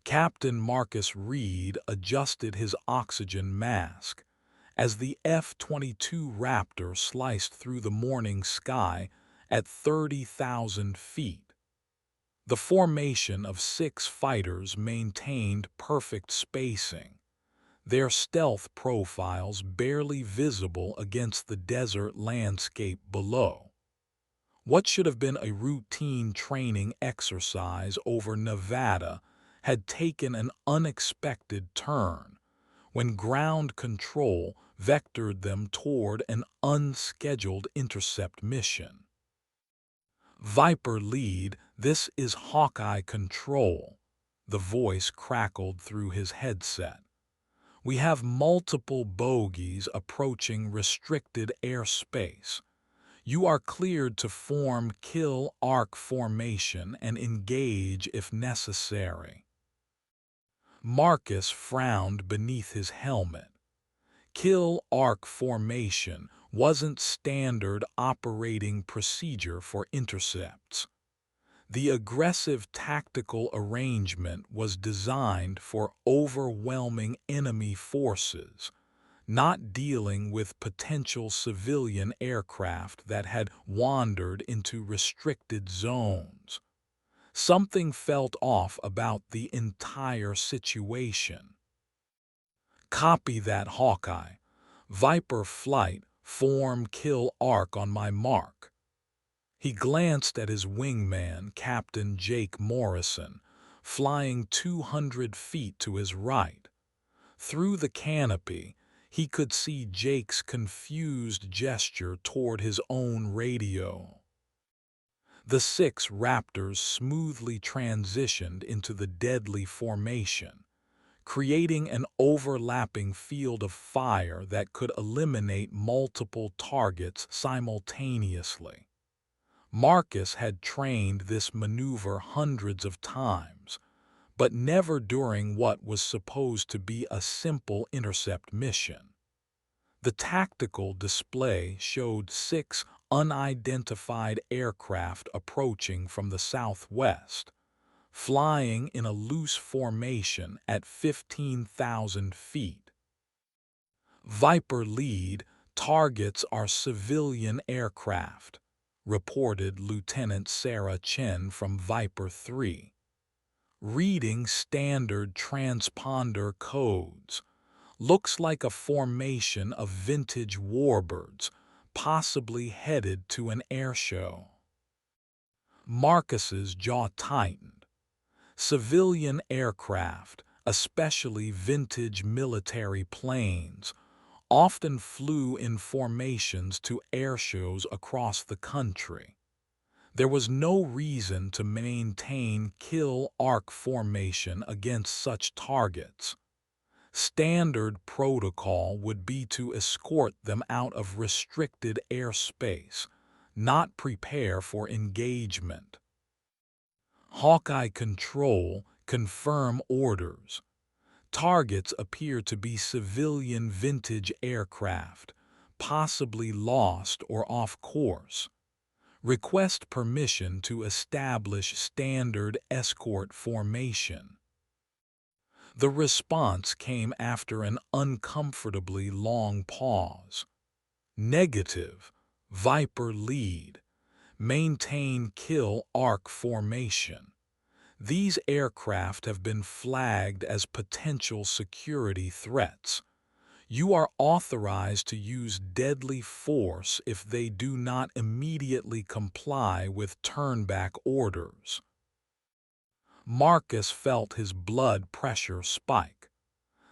Captain Marcus Reed adjusted his oxygen mask as the F-22 Raptor sliced through the morning sky at 30,000 feet. The formation of 6 fighters maintained perfect spacing, their stealth profiles barely visible against the desert landscape below. What should have been a routine training exercise over Nevada had taken an unexpected turn when ground control vectored them toward an unscheduled intercept mission. Viper lead, this is Hawkeye Control, the voice crackled through his headset. We have multiple bogies approaching restricted airspace. You are cleared to form kill arc formation and engage if necessary. Marcus frowned beneath his helmet. Kill arc formation wasn't standard operating procedure for intercepts. The aggressive tactical arrangement was designed for overwhelming enemy forces, not dealing with potential civilian aircraft that had wandered into restricted zones. Something felt off about the entire situation. Copy that, Hawkeye. Viper flight, form kill arc on my mark. He glanced at his wingman, Captain Jake Morrison, flying 200 feet to his right. Through the canopy, he could see Jake's confused gesture toward his own radio. The 6 Raptors smoothly transitioned into the deadly formation, creating an overlapping field of fire that could eliminate multiple targets simultaneously. Marcus had trained this maneuver hundreds of times, but never during what was supposed to be a simple intercept mission. The tactical display showed 6 unidentified aircraft approaching from the southwest, flying in a loose formation at 15,000 feet. Viper lead, targets are civilian aircraft, reported Lieutenant Sarah Chen from Viper 3. Reading standard transponder codes. Looks like a formation of vintage warbirds, possibly headed to an airshow. Marcus's jaw tightened. Civilian aircraft, especially vintage military planes, often flew in formations to airshows across the country. There was no reason to maintain kill arc formation against such targets. Standard protocol would be to escort them out of restricted airspace, not prepare for engagement. Hawkeye Control, confirm orders. Targets appear to be civilian vintage aircraft, possibly lost or off course. Request permission to establish standard escort formation. The response came after an uncomfortably long pause. Negative. Viper lead. Maintain kill arc formation. These aircraft have been flagged as potential security threats. You are authorized to use deadly force if they do not immediately comply with turnback orders. Marcus felt his blood pressure spike.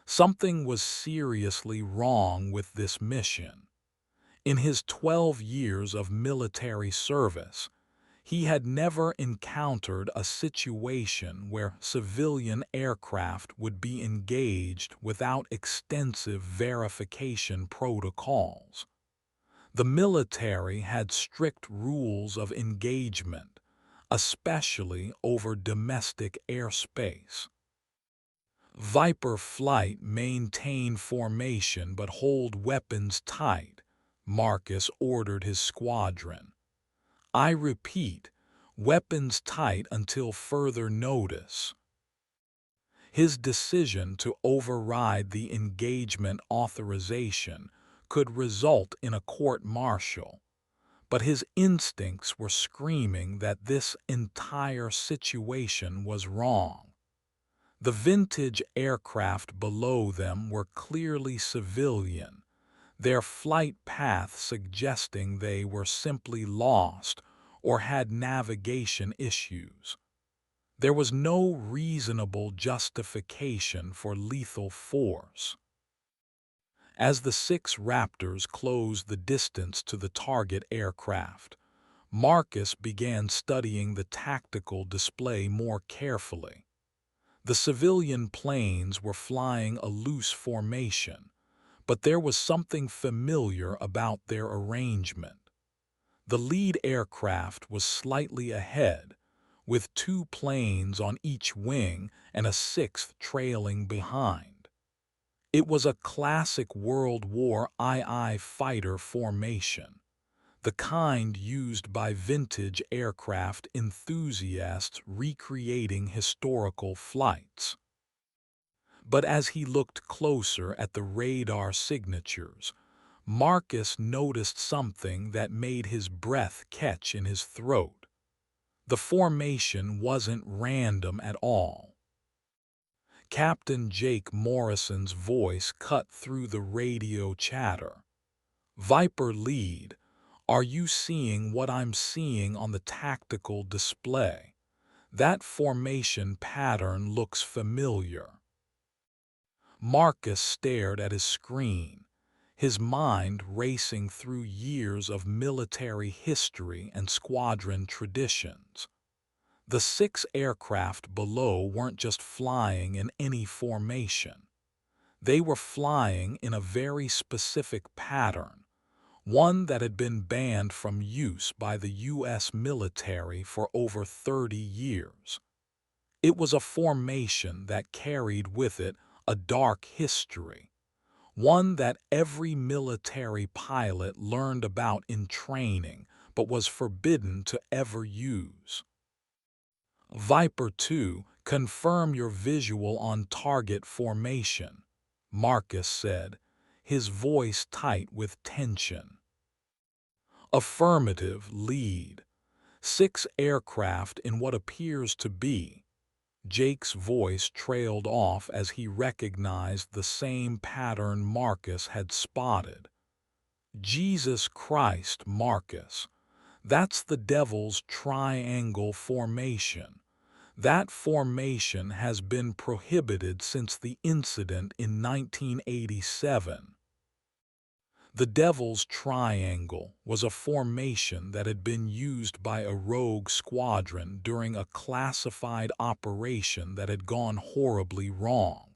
Something was seriously wrong with this mission. In his 12 years of military service, he had never encountered a situation where civilian aircraft would be engaged without extensive verification protocols. The military had strict rules of engagement, especially over domestic airspace. Viper flight, maintain formation but hold weapons tight, Marcus ordered his squadron. I repeat, weapons tight until further notice. His decision to override the engagement authorization could result in a court-martial, but his instincts were screaming that this entire situation was wrong. The vintage aircraft below them were clearly civilian, their flight path suggesting they were simply lost or had navigation issues. There was no reasonable justification for lethal force. As the 6 Raptors closed the distance to the target aircraft, Marcus began studying the tactical display more carefully. The civilian planes were flying a loose formation, but there was something familiar about their arrangement. The lead aircraft was slightly ahead, with 2 planes on each wing and a 6th trailing behind. It was a classic World War II fighter formation, the kind used by vintage aircraft enthusiasts recreating historical flights. But as he looked closer at the radar signatures, Marcus noticed something that made his breath catch in his throat. The formation wasn't random at all. Captain Jake Morrison's voice cut through the radio chatter. "Viper lead, are you seeing what I'm seeing on the tactical display? That formation pattern looks familiar." Marcus stared at his screen, his mind racing through years of military history and squadron traditions. The 6 aircraft below weren't just flying in any formation. They were flying in a very specific pattern, one that had been banned from use by the U.S. military for over 30 years. It was a formation that carried with it a dark history, one that every military pilot learned about in training but was forbidden to ever use. "Viper 2, confirm your visual on target formation," Marcus said, his voice tight with tension. "Affirmative, lead. 6 aircraft in what appears to be." Jake's voice trailed off as he recognized the same pattern Marcus had spotted. "Jesus Christ, Marcus. That's the Devil's Triangle formation. That formation has been prohibited since the incident in 1987. The Devil's Triangle was a formation that had been used by a rogue squadron during a classified operation that had gone horribly wrong.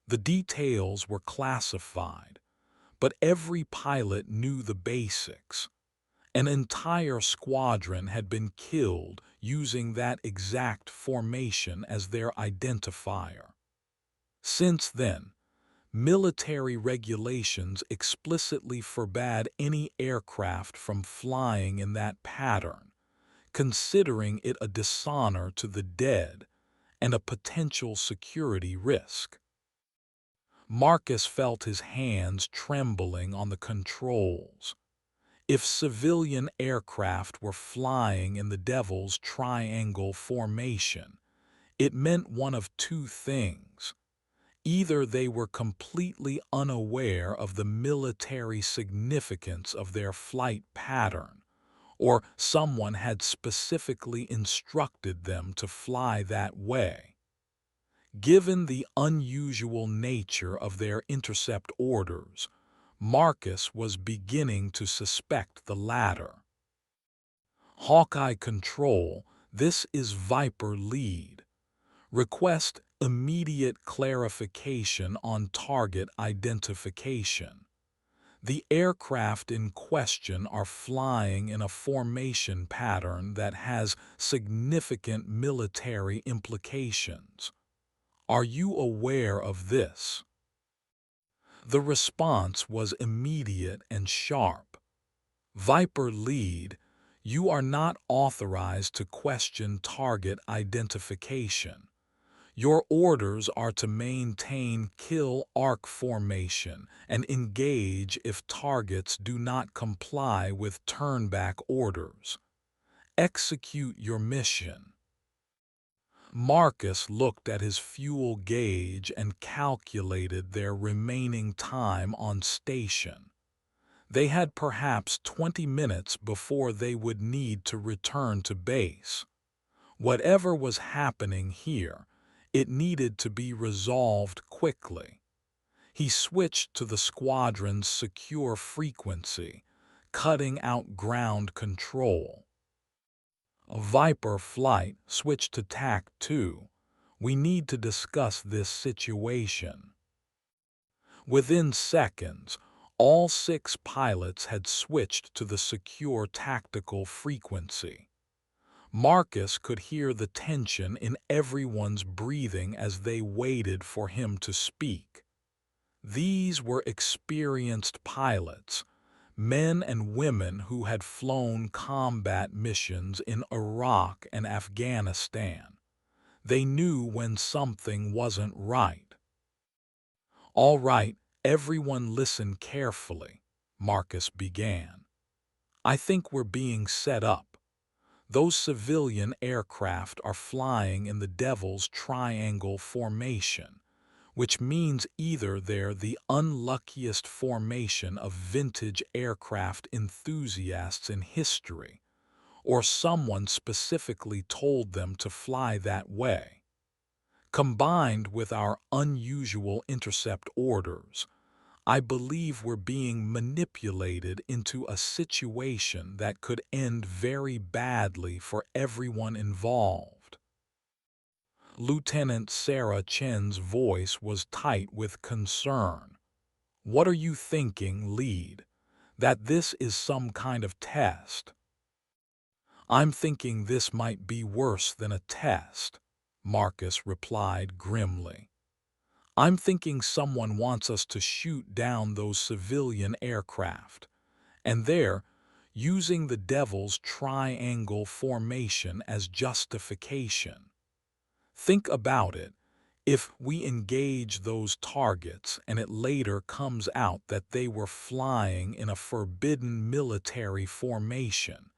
The details were classified, but every pilot knew the basics. An entire squadron had been killed using that exact formation as their identifier. Since then, military regulations explicitly forbade any aircraft from flying in that pattern, considering it a dishonor to the dead and a potential security risk. Marcus felt his hands trembling on the controls. If civilian aircraft were flying in the Devil's Triangle formation, it meant one of 2 things. Either they were completely unaware of the military significance of their flight pattern, or someone had specifically instructed them to fly that way. Given the unusual nature of their intercept orders, Marcus was beginning to suspect the latter. "Hawkeye Control, this is Viper lead. Request immediate clarification on target identification. The aircraft in question are flying in a formation pattern that has significant military implications. Are you aware of this?" The response was immediate and sharp. "Viper lead, you are not authorized to question target identification. Your orders are to maintain kill arc formation and engage if targets do not comply with turnback orders. Execute your mission. Marcus looked at his fuel gauge and calculated their remaining time on station. They had perhaps 20 minutes before they would need to return to base. Whatever was happening here, it needed to be resolved quickly. He switched to the squadron's secure frequency, cutting out ground control. Viper flight, switch to TAC 2. We need to discuss this situation. Within seconds, all 6 pilots had switched to the secure tactical frequency. Marcus could hear the tension in everyone's breathing as they waited for him to speak. These were experienced pilots, men and women who had flown combat missions in Iraq and Afghanistan. They knew when something wasn't right. "All right, everyone listen carefully," Marcus began. "I think we're being set up. Those civilian aircraft are flying in the Devil's Triangle formation, which means either they're the unluckiest formation of vintage aircraft enthusiasts in history, or someone specifically told them to fly that way. Combined with our unusual intercept orders, I believe we're being manipulated into a situation that could end very badly for everyone involved." Lieutenant Sarah Chen's voice was tight with concern. "What are you thinking, Lead? That this is some kind of test?" "I'm thinking this might be worse than a test," Marcus replied grimly. "I'm thinking someone wants us to shoot down those civilian aircraft, and they're using the Devil's Triangle formation as justification. Think about it. If we engage those targets and it later comes out that they were flying in a forbidden military formation,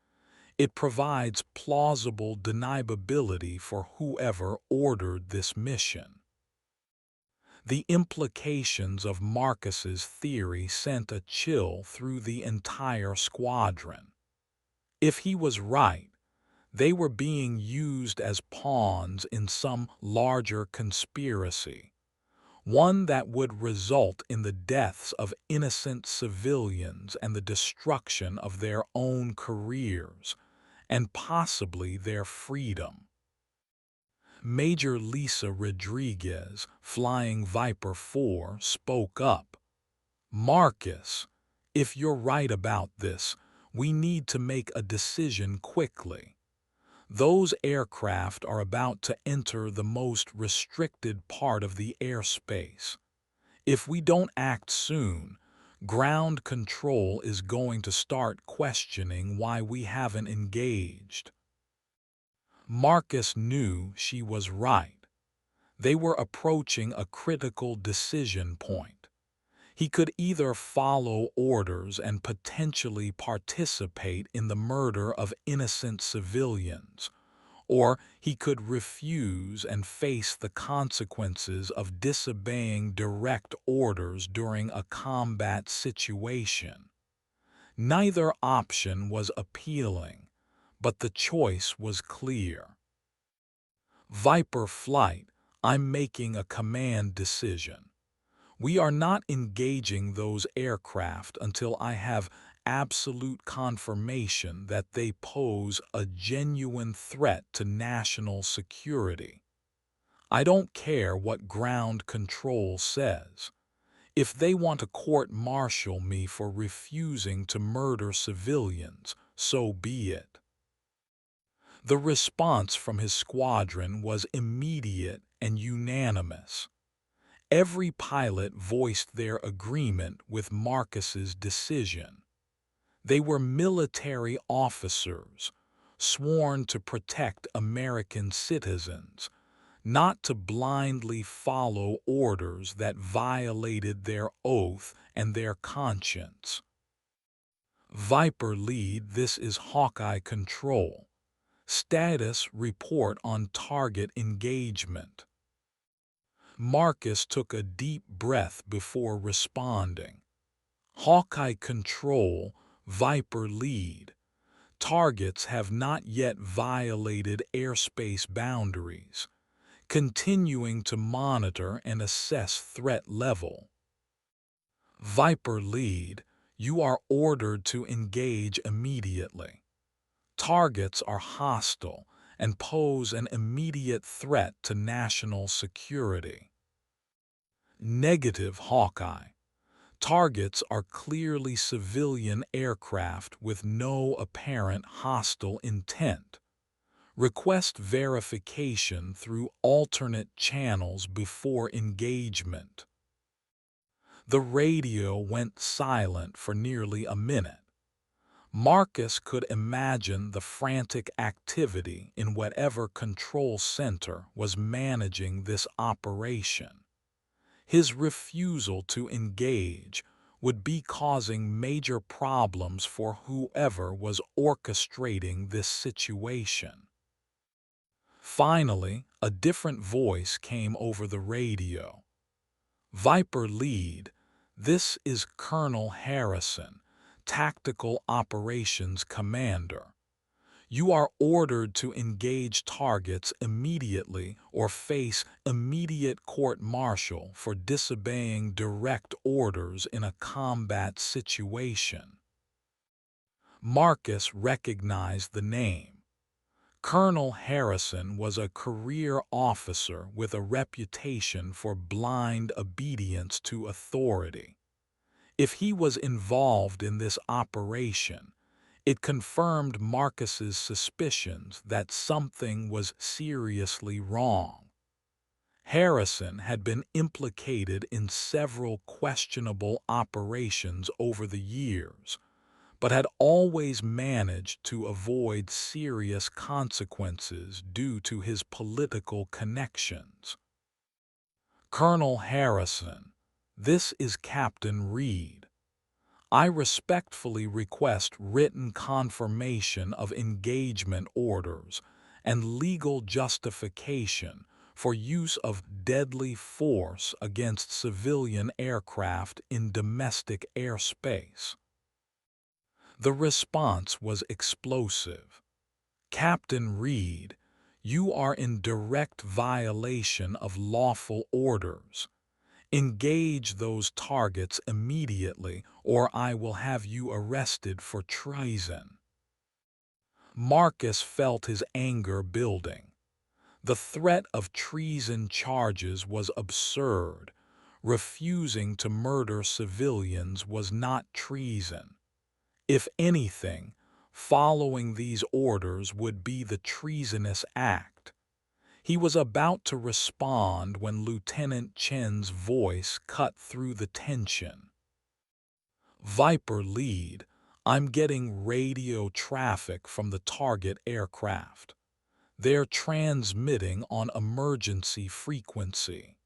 it provides plausible deniability for whoever ordered this mission." The implications of Marcus's theory sent a chill through the entire squadron. If he was right, they were being used as pawns in some larger conspiracy, one that would result in the deaths of innocent civilians and the destruction of their own careers, and possibly their freedom. Major Lisa Rodriguez, flying Viper 4, spoke up. "Marcus, if you're right about this, we need to make a decision quickly. Those aircraft are about to enter the most restricted part of the airspace. If we don't act soon, ground control is going to start questioning why we haven't engaged." Marcus knew she was right. They were approaching a critical decision point. He could either follow orders and potentially participate in the murder of innocent civilians, or he could refuse and face the consequences of disobeying direct orders during a combat situation. Neither option was appealing, but the choice was clear. "Viper flight, I'm making a command decision. We are not engaging those aircraft until I have absolute confirmation that they pose a genuine threat to national security. I don't care what ground control says. If they want to court-martial me for refusing to murder civilians, so be it." The response from his squadron was immediate and unanimous. Every pilot voiced their agreement with Marcus's decision. They were military officers, sworn to protect American citizens, not to blindly follow orders that violated their oath and their conscience. Viper lead, this is Hawkeye control. Status report on target engagement. Marcus took a deep breath before responding. Hawkeye control, Viper lead. Targets have not yet violated airspace boundaries. Continuing to monitor and assess threat level. Viper lead, you are ordered to engage immediately. Targets are hostile and pose an immediate threat to national security. Negative Hawkeye. Targets are clearly civilian aircraft with no apparent hostile intent. Request verification through alternate channels before engagement. The radio went silent for nearly a minute. Marcus could imagine the frantic activity in whatever control center was managing this operation. His refusal to engage would be causing major problems for whoever was orchestrating this situation. Finally, a different voice came over the radio. Viper lead, this is Colonel Harrison, Tactical Operations Commander. You are ordered to engage targets immediately or face immediate court-martial for disobeying direct orders in a combat situation. Marcus recognized the name. Colonel Harrison was a career officer with a reputation for blind obedience to authority. If he was involved in this operation, it confirmed Marcus's suspicions that something was seriously wrong. Harrison had been implicated in several questionable operations over the years, but had always managed to avoid serious consequences due to his political connections. Colonel Harrison, this is Captain Reed. I respectfully request written confirmation of engagement orders and legal justification for use of deadly force against civilian aircraft in domestic airspace. The response was explosive. Captain Reed, you are in direct violation of lawful orders. Engage those targets immediately, or I will have you arrested for treason. Marcus felt his anger building. The threat of treason charges was absurd. Refusing to murder civilians was not treason. If anything, following these orders would be the treasonous act. He was about to respond when Lieutenant Chen's voice cut through the tension. Viper lead, I'm getting radio traffic from the target aircraft. They're transmitting on emergency frequency.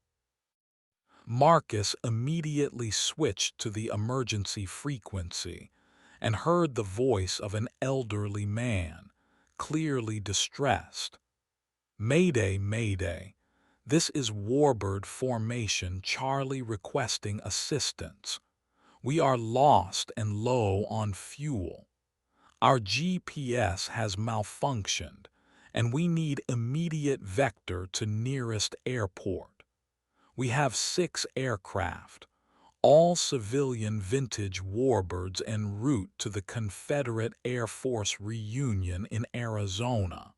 Marcus immediately switched to the emergency frequency and heard the voice of an elderly man, clearly distressed. Mayday, Mayday. This is Warbird Formation Charlie requesting assistance. We are lost and low on fuel. Our GPS has malfunctioned, and we need immediate vector to nearest airport. We have 6 aircraft, all civilian vintage warbirds en route to the Confederate Air Force reunion in Arizona.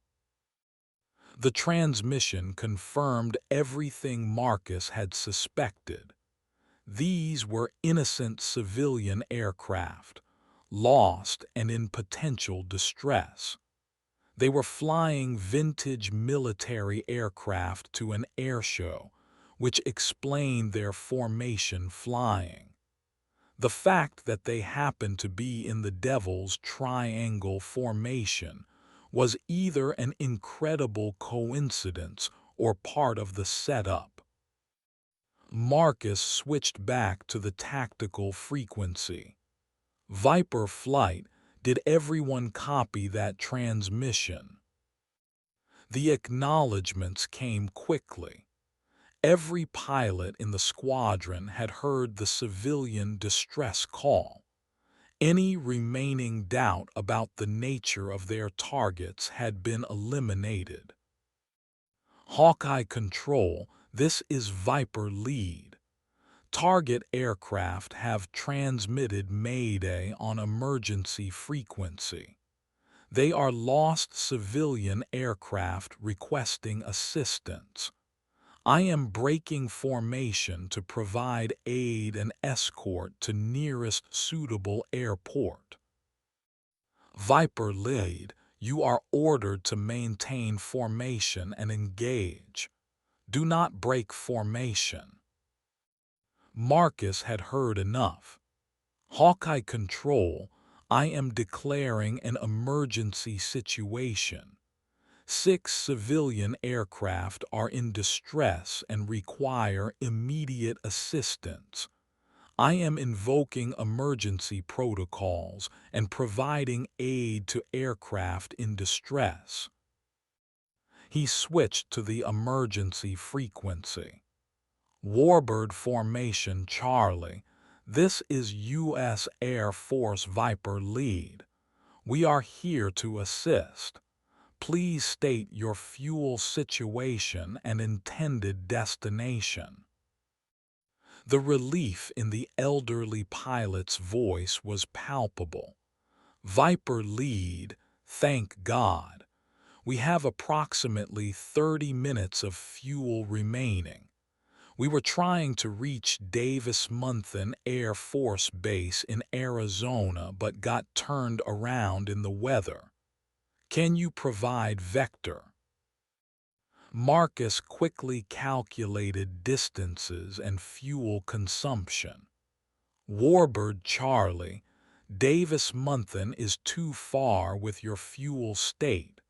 The transmission confirmed everything Marcus had suspected. These were innocent civilian aircraft, lost and in potential distress. They were flying vintage military aircraft to an air show, which explained their formation flying. The fact that they happened to be in the Devil's Triangle formation was either an incredible coincidence or part of the setup. Marcus switched back to the tactical frequency. Viper flight, did everyone copy that transmission? The acknowledgments came quickly. Every pilot in the squadron had heard the civilian distress call. Any remaining doubt about the nature of their targets had been eliminated. Hawkeye Control, this is Viper Lead. Target aircraft have transmitted Mayday on emergency frequency. They are lost civilian aircraft requesting assistance. I am breaking formation to provide aid and escort to nearest suitable airport. Viper Lead, you are ordered to maintain formation and engage. Do not break formation. Marcus had heard enough. Hawkeye Control, I am declaring an emergency situation. 6 civilian aircraft are in distress and require immediate assistance. I am invoking emergency protocols and providing aid to aircraft in distress. He switched to the emergency frequency. Warbird Formation Charlie, this is U.S. Air Force Viper Lead. We are here to assist. Please state your fuel situation and intended destination. The relief in the elderly pilot's voice was palpable. Viper Lead, thank God. We have approximately 30 minutes of fuel remaining. We were trying to reach Davis-Monthan Air Force Base in Arizona but got turned around in the weather. Can you provide vector? Marcus quickly calculated distances and fuel consumption. Warbird Charlie, Davis-Monthan is too far with your fuel state.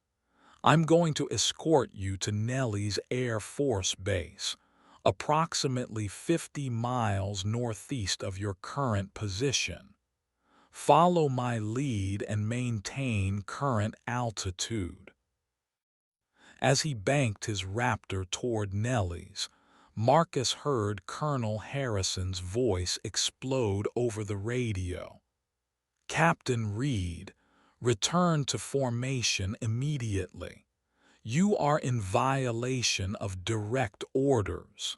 I'm going to escort you to Nellis Air Force Base, approximately 50 miles northeast of your current position. Follow my lead and maintain current altitude. As he banked his Raptor toward Nellis, Marcus heard Colonel Harrison's voice explode over the radio. Captain Reed, return to formation immediately. You are in violation of direct orders.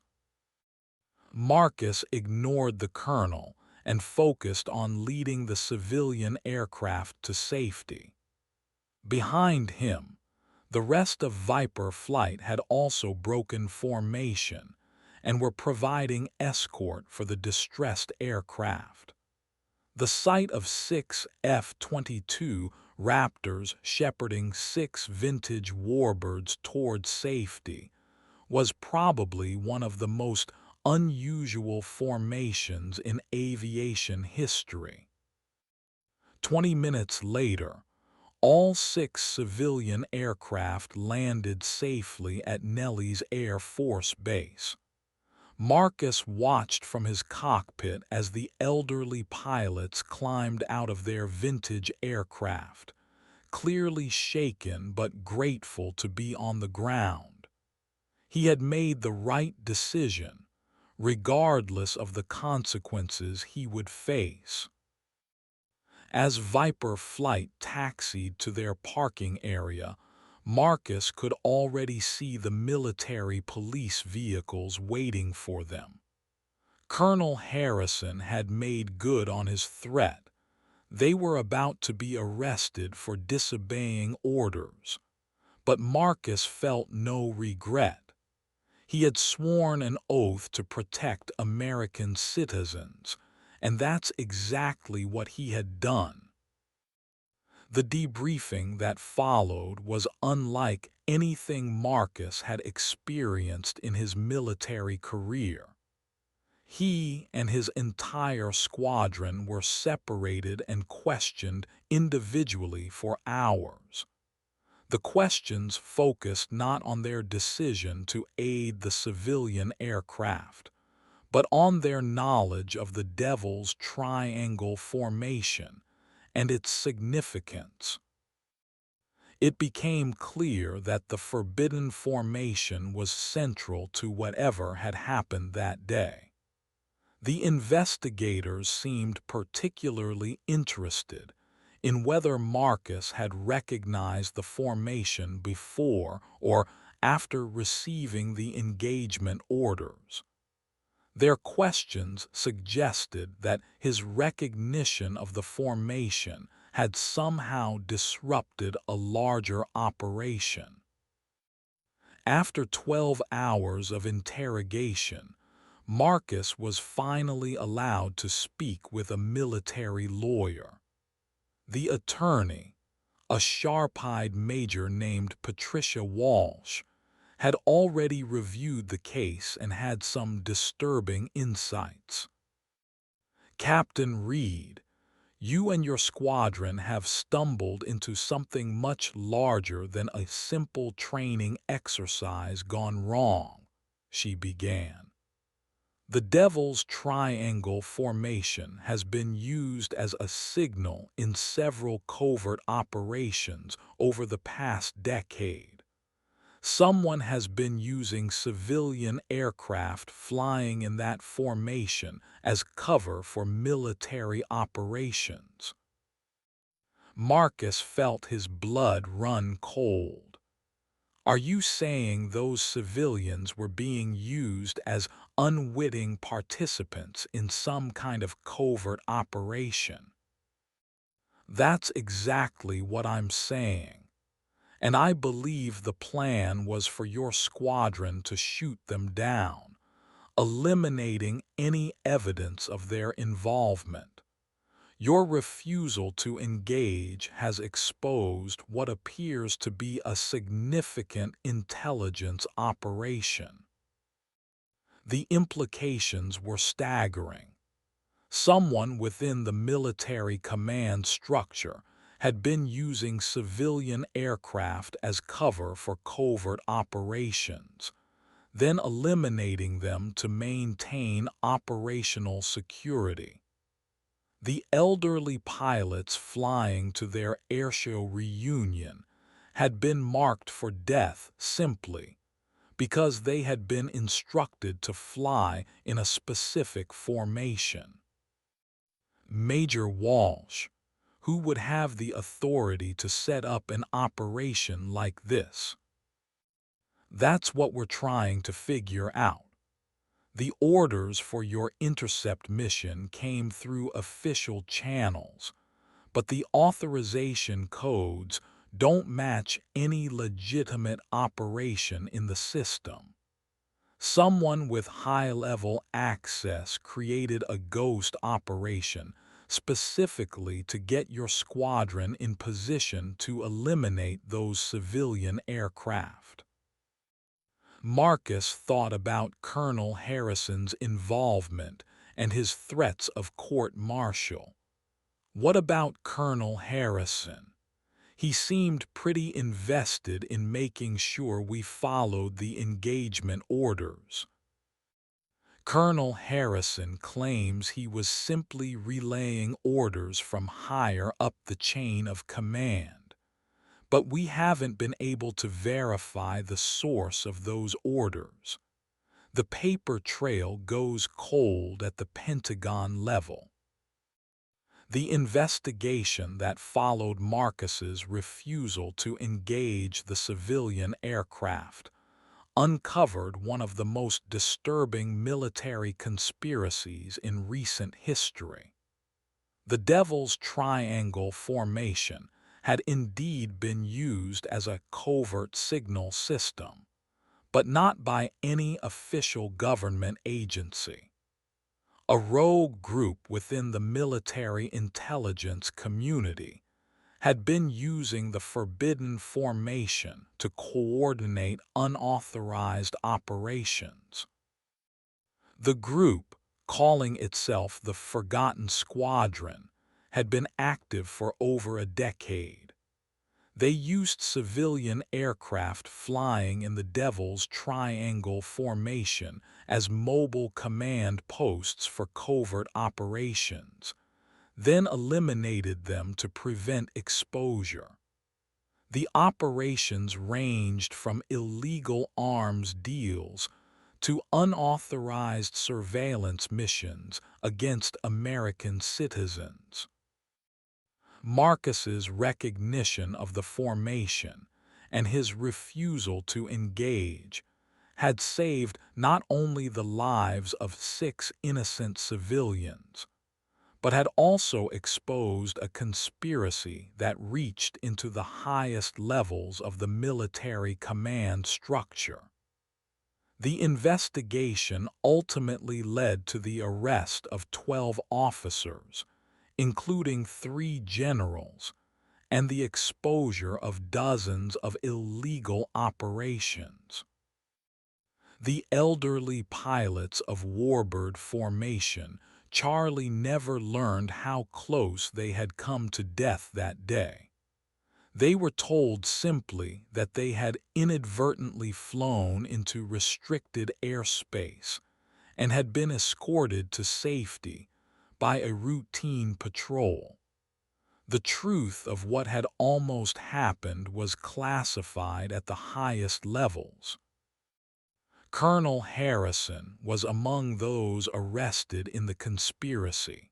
Marcus ignored the colonel and focused on leading the civilian aircraft to safety. Behind him, the rest of Viper flight had also broken formation and were providing escort for the distressed aircraft. The sight of 6 F-22 Raptors shepherding 6 vintage warbirds toward safety was probably one of the most unusual formations in aviation history. 20 minutes later, all 6 civilian aircraft landed safely at Nellis Air Force Base. Marcus watched from his cockpit as the elderly pilots climbed out of their vintage aircraft, clearly shaken but grateful to be on the ground. He had made the right decision, regardless of the consequences he would face. As Viper flight taxied to their parking area, Marcus could already see the military police vehicles waiting for them. Colonel Harrison had made good on his threat. They were about to be arrested for disobeying orders. But Marcus felt no regret. He had sworn an oath to protect American citizens, and that's exactly what he had done. The debriefing that followed was unlike anything Marcus had experienced in his military career. He and his entire squadron were separated and questioned individually for hours. The questions focused not on their decision to aid the civilian aircraft, but on their knowledge of the Devil's Triangle formation and its significance. It became clear that the forbidden formation was central to whatever had happened that day. The investigators seemed particularly interested in whether Marcus had recognized the formation before or after receiving the engagement orders. Their questions suggested that his recognition of the formation had somehow disrupted a larger operation. After 12 hours of interrogation, Marcus was finally allowed to speak with a military lawyer. The attorney, a sharp-eyed major named Patricia Walsh, had already reviewed the case and had some disturbing insights. "Captain Reed, you and your squadron have stumbled into something much larger than a simple training exercise gone wrong," she began. "The Devil's Triangle formation has been used as a signal in several covert operations over the past decade. Someone has been using civilian aircraft flying in that formation as cover for military operations." Marcus felt his blood run cold. "Are you saying those civilians were being used as unwitting participants in some kind of covert operation?" "That's exactly what I'm saying. And I believe the plan was for your squadron to shoot them down, eliminating any evidence of their involvement. Your refusal to engage has exposed what appears to be a significant intelligence operation." The implications were staggering. Someone within the military command structure had been using civilian aircraft as cover for covert operations, then eliminating them to maintain operational security. The elderly pilots flying to their airshow reunion had been marked for death simply because they had been instructed to fly in a specific formation. Major Walsh, who would have the authority to set up an operation like this? That's what we're trying to figure out. The orders for your intercept mission came through official channels, but the authorization codes don't match any legitimate operation in the system. Someone with high-level access created a ghost operation specifically to get your squadron in position to eliminate those civilian aircraft. Marcus thought about Colonel Harrison's involvement and his threats of court-martial. What about Colonel Harrison? He seemed pretty invested in making sure we followed the engagement orders. Colonel Harrison claims he was simply relaying orders from higher up the chain of command, but we haven't been able to verify the source of those orders. The paper trail goes cold at the Pentagon level. The investigation that followed Marcus's refusal to engage the civilian aircraft uncovered one of the most disturbing military conspiracies in recent history. The Devil's Triangle formation had indeed been used as a covert signal system, but not by any official government agency. A rogue group within the military intelligence community had been using the forbidden formation to coordinate unauthorized operations. The group, calling itself the Forgotten Squadron, had been active for over a decade. They used civilian aircraft flying in the Devil's Triangle formation as mobile command posts for covert operations, then eliminated them to prevent exposure. The operations ranged from illegal arms deals to unauthorized surveillance missions against American citizens. Marcus's recognition of the formation and his refusal to engage had saved not only the lives of 6 innocent civilians, but had also exposed a conspiracy that reached into the highest levels of the military command structure. The investigation ultimately led to the arrest of 12 officers, including 3 generals, and the exposure of dozens of illegal operations. The elderly pilots of Warbird formation, Charlie never learned how close they had come to death that day. They were told simply that they had inadvertently flown into restricted airspace and had been escorted to safety by a routine patrol. The truth of what had almost happened was classified at the highest levels. Colonel Harrison was among those arrested in the conspiracy.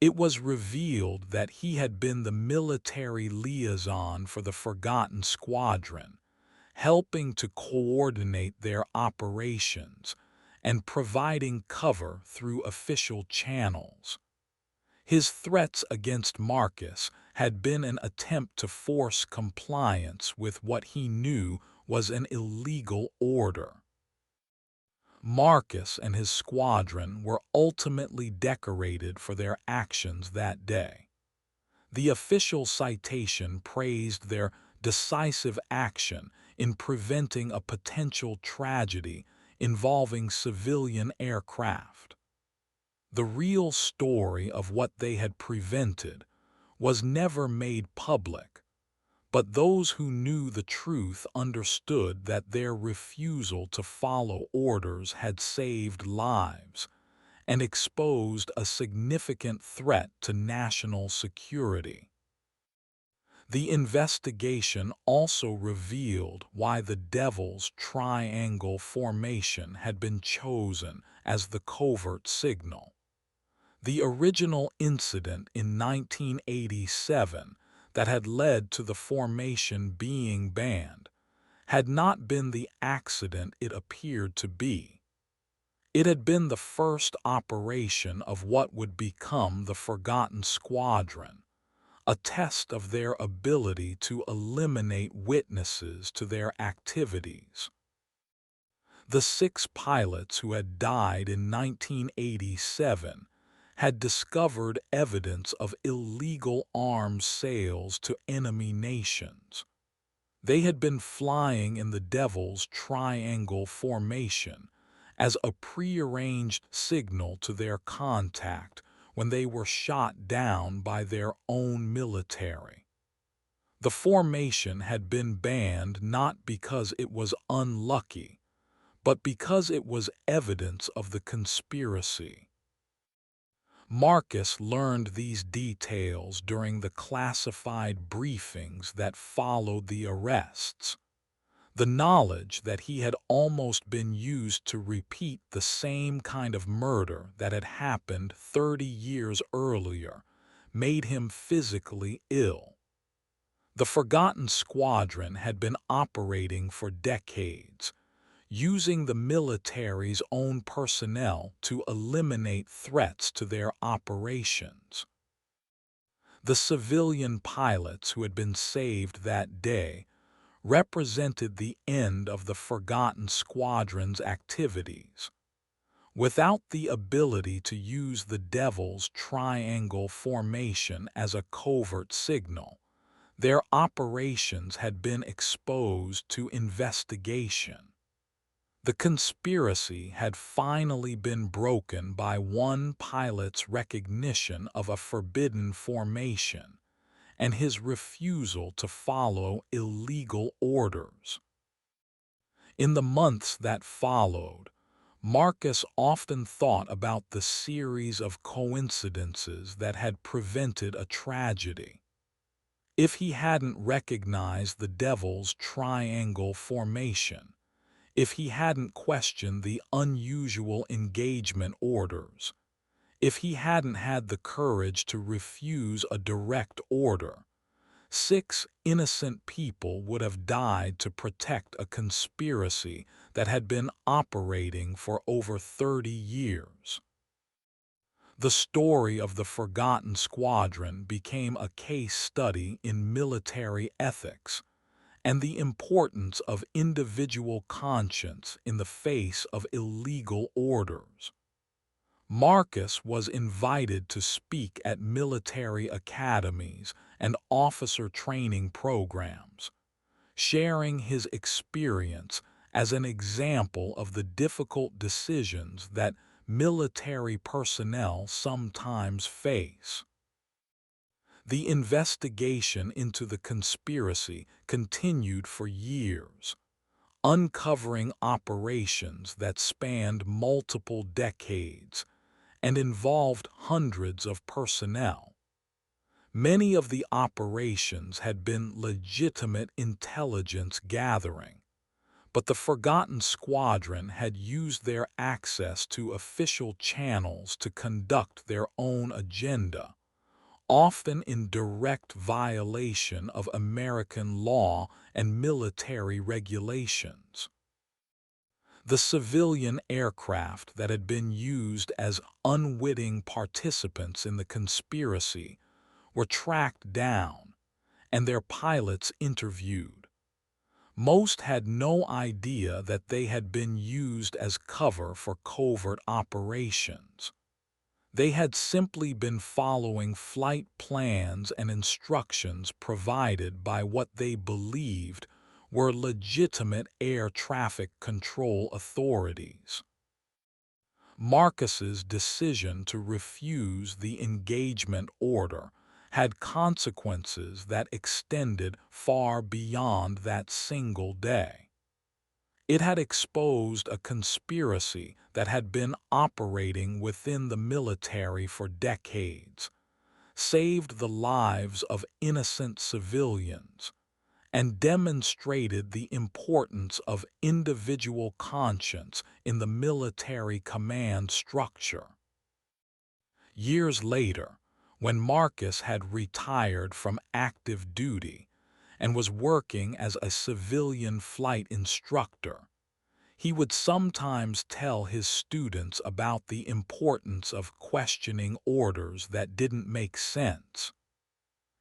It was revealed that he had been the military liaison for the Forgotten Squadron, helping to coordinate their operations and providing cover through official channels. His threats against Marcus had been an attempt to force compliance with what he knew was an illegal order. Marcus and his squadron were ultimately decorated for their actions that day. The official citation praised their decisive action in preventing a potential tragedy involving civilian aircraft. The real story of what they had prevented was never made public, but those who knew the truth understood that their refusal to follow orders had saved lives and exposed a significant threat to national security. The investigation also revealed why the Devil's Triangle formation had been chosen as the covert signal. The original incident in 1987 that had led to the formation being banned had not been the accident it appeared to be. It had been the first operation of what would become the Forgotten Squadron, a test of their ability to eliminate witnesses to their activities. The 6 pilots who had died in 1987 had discovered evidence of illegal arms sales to enemy nations. They had been flying in the Devil's Triangle formation as a prearranged signal to their contact when they were shot down by their own military. The formation had been banned not because it was unlucky, but because it was evidence of the conspiracy. Marcus learned these details during the classified briefings that followed the arrests. The knowledge that he had almost been used to repeat the same kind of murder that had happened 30 years earlier made him physically ill. The Forgotten Squadron had been operating for decades, using the military's own personnel to eliminate threats to their operations. The civilian pilots who had been saved that day represented the end of the Forgotten Squadron's activities. Without the ability to use the Devil's Triangle formation as a covert signal, their operations had been exposed to investigation. The conspiracy had finally been broken by one pilot's recognition of a forbidden formation, and his refusal to follow illegal orders. In the months that followed, Marcus often thought about the series of coincidences that had prevented a tragedy. If he hadn't recognized the devil's triangle formation, if he hadn't questioned the unusual engagement orders, if he hadn't had the courage to refuse a direct order, 6 innocent people would have died to protect a conspiracy that had been operating for over 30 years. The story of the Forgotten Squadron became a case study in military ethics and the importance of individual conscience in the face of illegal orders. Marcus was invited to speak at military academies and officer training programs, sharing his experience as an example of the difficult decisions that military personnel sometimes face. The investigation into the conspiracy continued for years, uncovering operations that spanned multiple decades and involved hundreds of personnel. Many of the operations had been legitimate intelligence gathering, but the Forgotten Squadron had used their access to official channels to conduct their own agenda, often in direct violation of American law and military regulations. The civilian aircraft that had been used as unwitting participants in the conspiracy were tracked down and their pilots interviewed. Most had no idea that they had been used as cover for covert operations. They had simply been following flight plans and instructions provided by what they believed were legitimate air traffic control authorities. Marcus's decision to refuse the engagement order had consequences that extended far beyond that single day. It had exposed a conspiracy that had been operating within the military for decades, saved the lives of innocent civilians, and demonstrated the importance of individual conscience in the military command structure. Years later, when Marcus had retired from active duty and was working as a civilian flight instructor, he would sometimes tell his students about the importance of questioning orders that didn't make sense.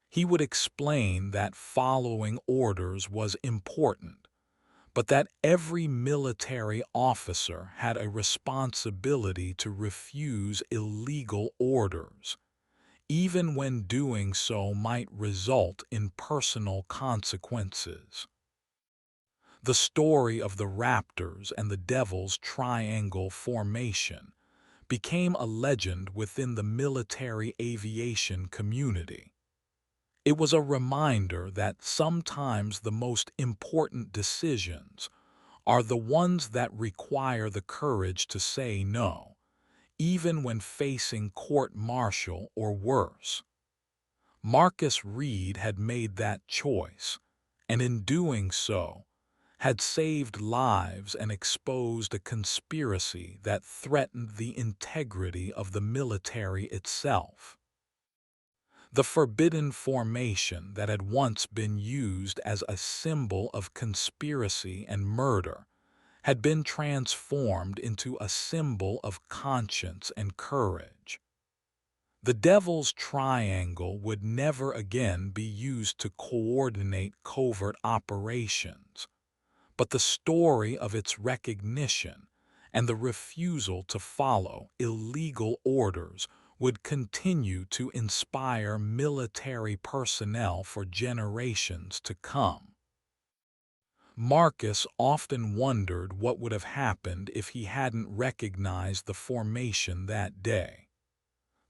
He would explain that following orders was important, but that every military officer had a responsibility to refuse illegal orders, even when doing so might result in personal consequences. The story of the Raptors and the Devil's Triangle formation became a legend within the military aviation community. It was a reminder that sometimes the most important decisions are the ones that require the courage to say no, even when facing court-martial or worse. Marcus Reed had made that choice, and in doing so, had saved lives and exposed a conspiracy that threatened the integrity of the military itself. The forbidden formation that had once been used as a symbol of conspiracy and murder had been transformed into a symbol of conscience and courage. The Devil's Triangle would never again be used to coordinate covert operations, but the story of its recognition and the refusal to follow illegal orders would continue to inspire military personnel for generations to come. Marcus often wondered what would have happened if he hadn't recognized the formation that day.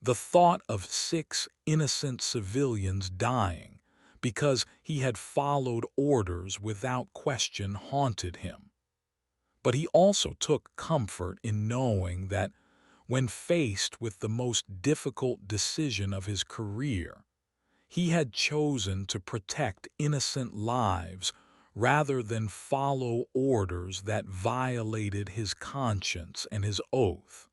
The thought of 6 innocent civilians dying because he had followed orders without question haunted him. But he also took comfort in knowing that when faced with the most difficult decision of his career, he had chosen to protect innocent lives rather than follow orders that violated his conscience and his oath.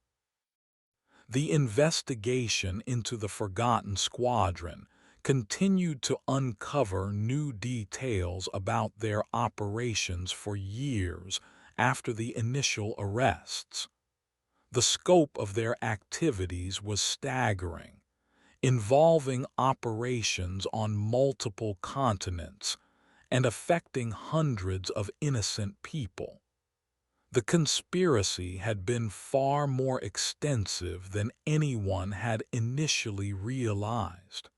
The investigation into the Forgotten Squadron continued to uncover new details about their operations for years after the initial arrests. The scope of their activities was staggering, involving operations on multiple continents and affecting hundreds of innocent people. The conspiracy had been far more extensive than anyone had initially realized.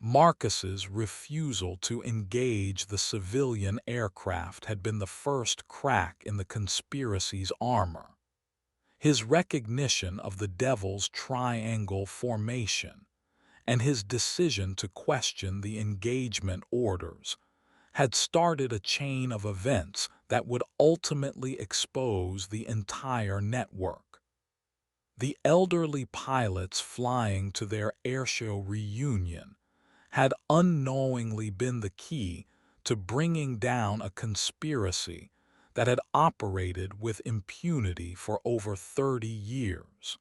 Marcus's refusal to engage the civilian aircraft had been the first crack in the conspiracy's armor. His recognition of the Devil's Triangle formation and his decision to question the engagement orders had started a chain of events that would ultimately expose the entire network. The elderly pilots flying to their airshow reunion had unknowingly been the key to bringing down a conspiracy that had operated with impunity for over 30 years.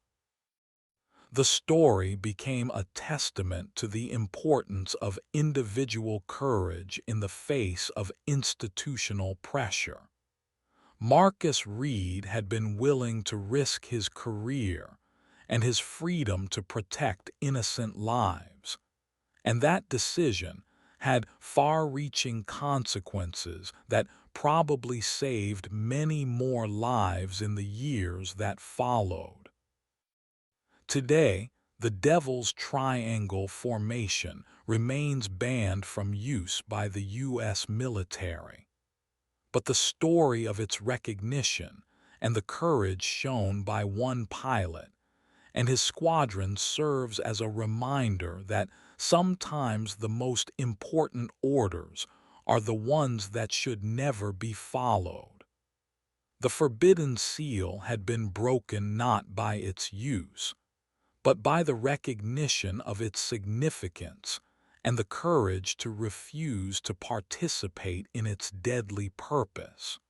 The story became a testament to the importance of individual courage in the face of institutional pressure. Marcus Reed had been willing to risk his career and his freedom to protect innocent lives, and that decision had far-reaching consequences that probably saved many more lives in the years that followed. Today, the Devil's Triangle formation remains banned from use by the U.S. military. But the story of its recognition and the courage shown by one pilot and his squadron serves as a reminder that sometimes the most important orders are the ones that should never be followed. The Forbidden Seal had been broken not by its use, but by the recognition of its significance and the courage to refuse to participate in its deadly purpose.